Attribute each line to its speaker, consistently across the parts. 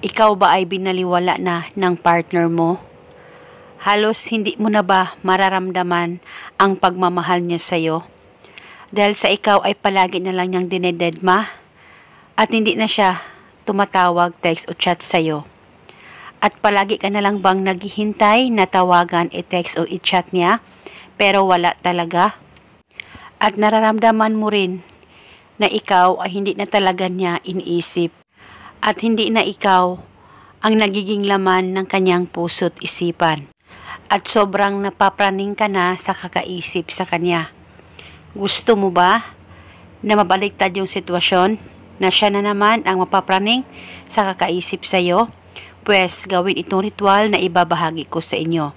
Speaker 1: Ikaw ba ay binaliwala na ng partner mo? Halos hindi mo na ba mararamdaman ang pagmamahal niya sa'yo? Dahil sa ikaw ay palagi na lang niyang dinededma at hindi na siya tumatawag, text o chat sa'yo. At palagi ka na lang bang naghihintay na tawagan, i-text o i-chat niya pero wala talaga? At nararamdaman mo rin na ikaw ay hindi na talaga niya iniisip at hindi na ikaw ang nagiging laman ng kanyang puso't isipan. At sobrang napapraning ka na sa kakaisip sa kanya. Gusto mo ba na mabaliktad yung sitwasyon na siya na naman ang mapapraning sa kakaisip sa iyo? Pues gawin itong ritual na ibabahagi ko sa inyo.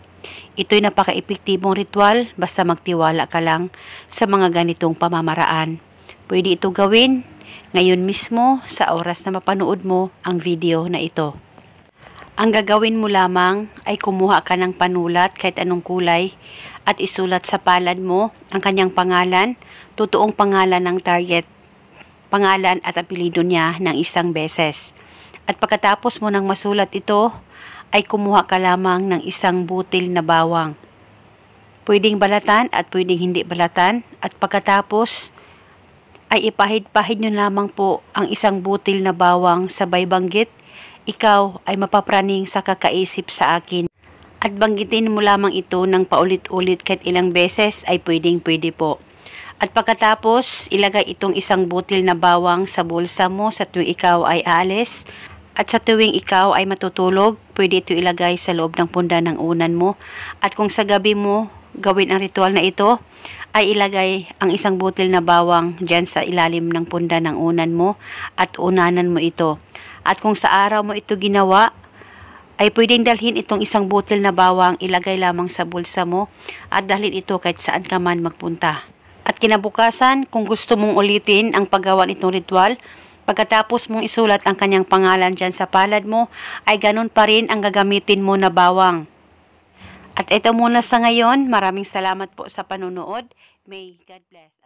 Speaker 1: Ito'y napaka-epektibong ritual basta magtiwala ka lang sa mga ganitong pamamaraan. Pwede ito gawin ngayon mismo sa oras na mapanood mo ang video na ito. Ang gagawin mo lamang ay kumuha ka ng panulat kahit anong kulay at isulat sa palad mo ang kanyang pangalan, totoong pangalan ng target, pangalan at apelyido niya ng isang beses. At pagkatapos mo nang masulat ito, ay kumuha ka lamang ng isang butil na bawang. Pwedeng balatan at pwedeng hindi balatan at pagkatapos ay ipahid-pahid nyo lamang po ang isang butil na bawang sabay banggit, ikaw ay mapapraning sa kakaisip sa akin. At banggitin mo lamang ito ng paulit-ulit kahit ilang beses ay pwedeng-pwede po. At pagkatapos, ilagay itong isang butil na bawang sa bulsa mo sa tuwing ikaw ay aalis. At sa tuwing ikaw ay matutulog, pwede ito ilagay sa loob ng punda ng unan mo. At kung sa gabi mo gawin ang ritual na ito, ay ilagay ang isang butil na bawang dyan sa ilalim ng punda ng unan mo at unanan mo ito. At kung sa araw mo ito ginawa, ay pwedeng dalhin itong isang butil na bawang, ilagay lamang sa bulsa mo at dalhin ito kahit saan ka man magpunta. At kinabukasan, kung gusto mong ulitin ang paggawa nitong ritual, pagkatapos mong isulat ang kanyang pangalan dyan sa palad mo, ay ganun pa rin ang gagamitin mo na bawang. At ito muna sa ngayon. Maraming salamat po sa panonood. May God bless.